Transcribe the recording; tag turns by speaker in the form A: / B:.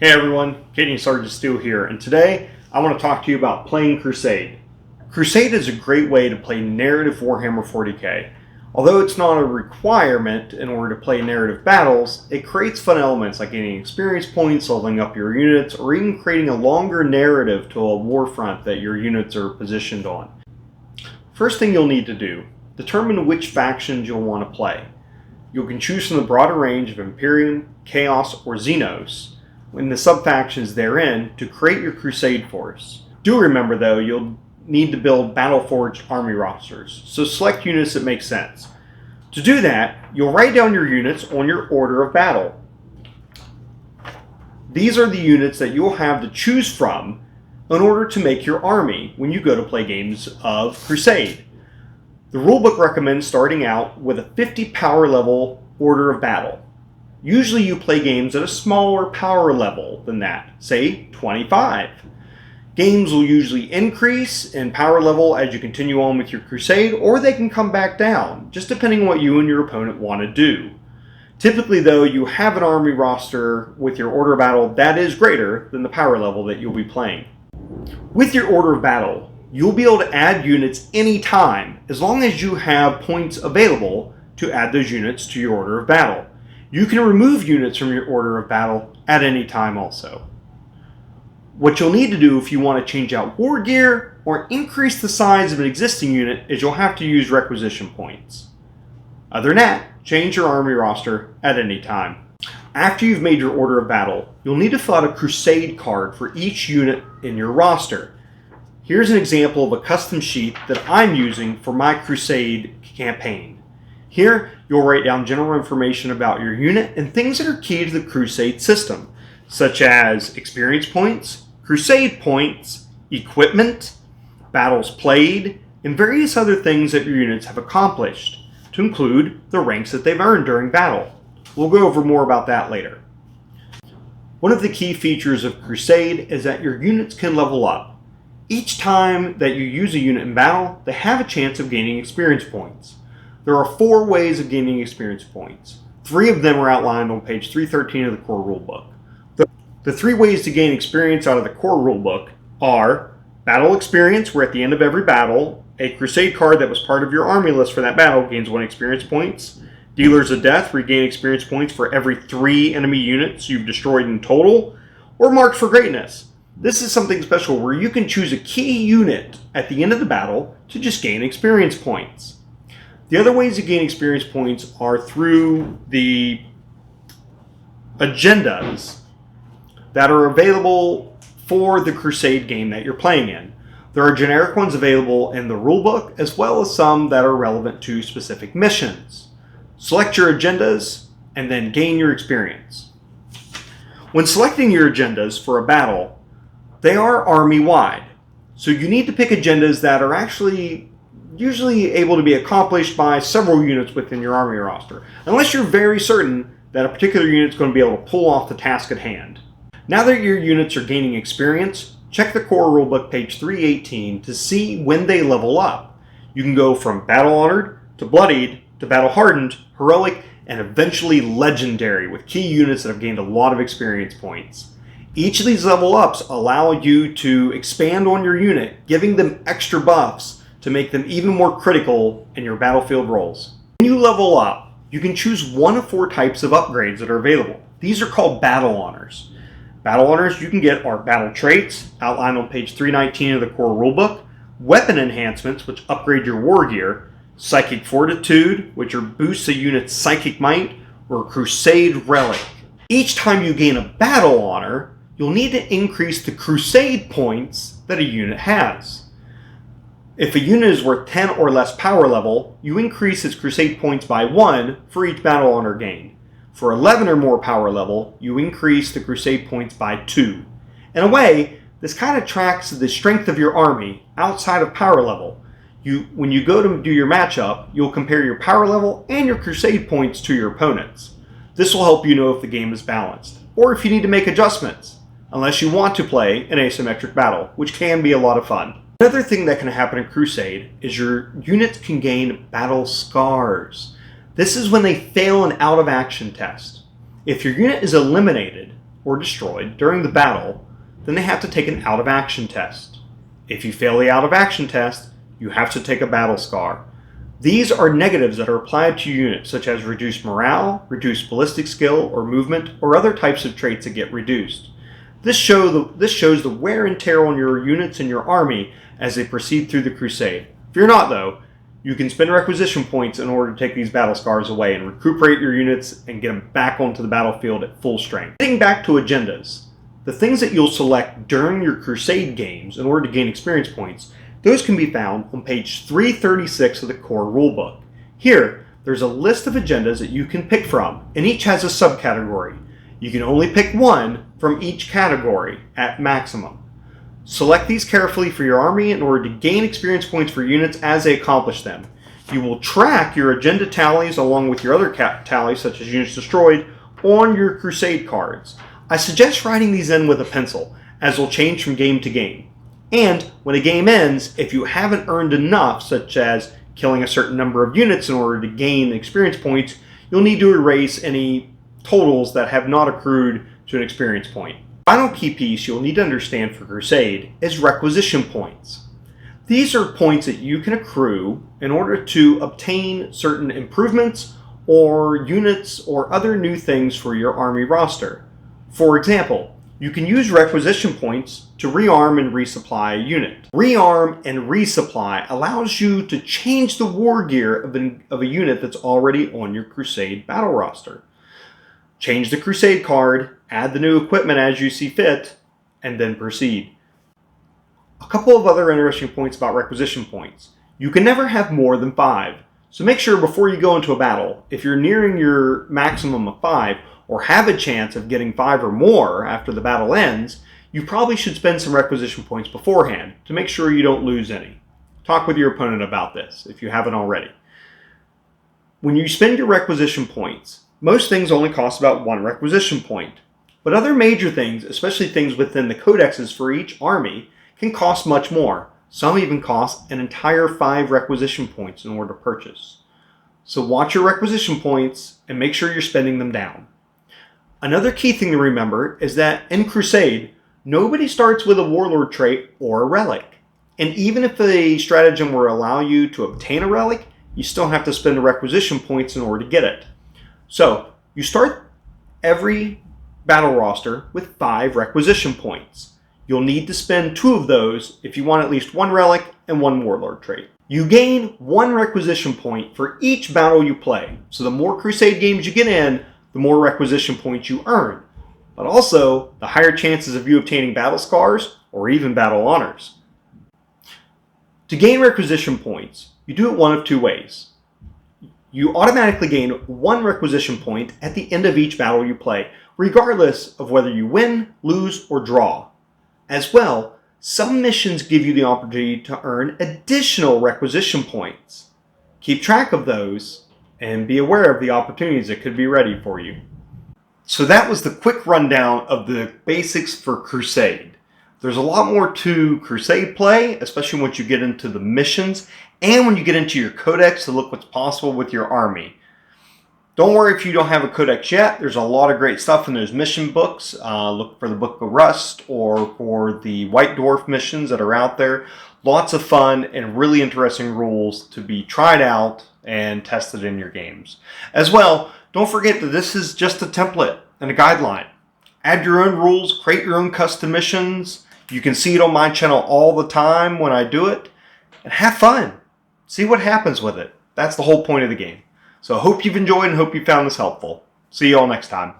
A: Hey everyone, Katie and Sergeant Steele here, and today I want to talk to you about playing Crusade. Crusade is a great way to play narrative Warhammer 40k. Although it's not a requirement in order to play narrative battles, it creates fun elements like gaining experience points, leveling up your units, or even creating a longer narrative to a war front that your units are positioned on. First thing you'll need to do, determine which factions you'll want to play. You can choose from the broader range of Imperium, Chaos, or Xenos, in the sub-factions therein, to create your Crusade force. Do remember though, you'll need to build battle-forged army rosters, so select units that make sense. To do that, you'll write down your units on your order of battle. These are the units that you'll have to choose from in order to make your army when you go to play games of Crusade. The rulebook recommends starting out with a 50 power level order of battle. Usually you play games at a smaller power level than that, say 25. Games will usually increase in power level as you continue on with your Crusade, or they can come back down, just depending on what you and your opponent want to do. Typically though, you have an army roster with your order of battle that is greater than the power level that you'll be playing. With your order of battle, you'll be able to add units anytime, as long as you have points available to add those units to your order of battle. You can remove units from your order of battle at any time also. What you'll need to do if you want to change out war gear or increase the size of an existing unit is you'll have to use requisition points. Other than that, change your army roster at any time. After you've made your order of battle, you'll need to fill out a Crusade card for each unit in your roster. Here's an example of a custom sheet that I'm using for my Crusade campaign. Here, you'll write down general information about your unit and things that are key to the Crusade system, such as experience points, Crusade points, equipment, battles played, and various other things that your units have accomplished, to include the ranks that they've earned during battle. We'll go over more about that later. One of the key features of Crusade is that your units can level up. Each time that you use a unit in battle, they have a chance of gaining experience points. There are 4 ways of gaining experience points. 3 of them are outlined on page 313 of the core rulebook. The 3 ways to gain experience out of the core rulebook are battle experience, where at the end of every battle, a Crusade card that was part of your army list for that battle gains 1 experience points. Dealers of Death regain experience points for every 3 enemy units you've destroyed in total. Or Marks for Greatness. This is something special where you can choose a key unit at the end of the battle to just gain experience points. The other ways to gain experience points are through the agendas that are available for the Crusade game that you're playing in. There are generic ones available in the rulebook, as well as some that are relevant to specific missions. Select your agendas and then gain your experience. When selecting your agendas for a battle, they are army-wide, so you need to pick agendas that are actually usually able to be accomplished by several units within your army roster, unless you're very certain that a particular unit is going to be able to pull off the task at hand. Now that your units are gaining experience, check the core rulebook page 318 to see when they level up. You can go from Battle Honored to Bloodied to Battle Hardened, Heroic, and eventually Legendary, with key units that have gained a lot of experience points. Each of these level ups allow you to expand on your unit, giving them extra buffs to make them even more critical in your battlefield roles. When you level up, you can choose one of 4 types of upgrades that are available. These are called Battle Honors. Battle Honors you can get are Battle Traits, outlined on page 319 of the core rulebook, Weapon Enhancements, which upgrade your war gear, Psychic Fortitude, which boosts a unit's psychic might, or Crusade Relic. Each time you gain a Battle Honor, you'll need to increase the Crusade points that a unit has. If a unit is worth 10 or less power level, you increase its Crusade points by 1 for each Battle Honor gained. For 11 or more power level, you increase the Crusade points by 2. In a way, this kind of tracks the strength of your army outside of power level. When you go to do your matchup, you'll compare your power level and your Crusade points to your opponents. This will help you know if the game is balanced, or if you need to make adjustments, unless you want to play an asymmetric battle, which can be a lot of fun. Another thing that can happen in Crusade is your units can gain battle scars. This is when they fail an out-of-action test. If your unit is eliminated, or destroyed during the battle, then they have to take an out-of-action test. If you fail the out-of-action test, you have to take a battle scar. These are negatives that are applied to units, such as reduced morale, reduced ballistic skill or movement, or other types of traits that get reduced. This shows the wear and tear on your units and your army as they proceed through the Crusade. Fear not, though. You can spend requisition points in order to take these battle scars away and recuperate your units and get them back onto the battlefield at full strength. Getting back to agendas, the things that you'll select during your Crusade games in order to gain experience points, those can be found on page 336 of the core rulebook. Here, there's a list of agendas that you can pick from, and each has a subcategory. You can only pick one from each category at maximum. Select these carefully for your army in order to gain experience points for units as they accomplish them. You will track your agenda tallies along with your other tallies, such as units destroyed, on your Crusade cards. I suggest writing these in with a pencil, as they'll change from game to game. And when a game ends, if you haven't earned enough, such as killing a certain number of units in order to gain experience points, you'll need to erase any totals that have not accrued to an experience point. Final key piece you'll need to understand for Crusade is requisition points. These are points that you can accrue in order to obtain certain improvements or units or other new things for your army roster. For example, you can use requisition points to rearm and resupply a unit. Rearm and resupply allows you to change the war gear of a unit that's already on your Crusade battle roster. Change the Crusade card, add the new equipment as you see fit, and then proceed. A couple of other interesting points about requisition points. You can never have more than 5, so make sure before you go into a battle, if you're nearing your maximum of 5, or have a chance of getting 5 or more after the battle ends, you probably should spend some requisition points beforehand to make sure you don't lose any. Talk with your opponent about this if you haven't already. When you spend your requisition points, most things only cost about 1 requisition point, but other major things, especially things within the codexes for each army, can cost much more. Some even cost an entire 5 requisition points in order to purchase. So watch your requisition points and make sure you're spending them down. Another key thing to remember is that in Crusade, nobody starts with a warlord trait or a relic. And even if a stratagem will allow you to obtain a relic, you still have to spend the requisition points in order to get it. So you start every battle roster with 5 requisition points. You'll need to spend 2 of those if you want at least 1 relic and 1 warlord trait. You gain 1 requisition point for each battle you play. So the more Crusade games you get in, the more requisition points you earn, but also the higher chances of you obtaining battle scars or even battle honors. To gain requisition points, you do it one of 2 ways. You automatically gain 1 requisition point at the end of each battle you play, regardless of whether you win, lose, or draw. As well, some missions give you the opportunity to earn additional requisition points. Keep track of those and be aware of the opportunities that could be ready for you. So that was the quick rundown of the basics for Crusade. There's a lot more to Crusade play, especially once you get into the missions and when you get into your codex to look what's possible with your army. Don't worry if you don't have a codex yet. There's a lot of great stuff in those mission books. Look for the Book of Rust or for the White Dwarf missions that are out there. Lots of fun and really interesting rules to be tried out and tested in your games. As well, don't forget that this is just a template and a guideline. Add your own rules, create your own custom missions. You can see it on my channel all the time when I do it. And have fun. See what happens with it. That's the whole point of the game. So I hope you've enjoyed and hope you found this helpful. See you all next time.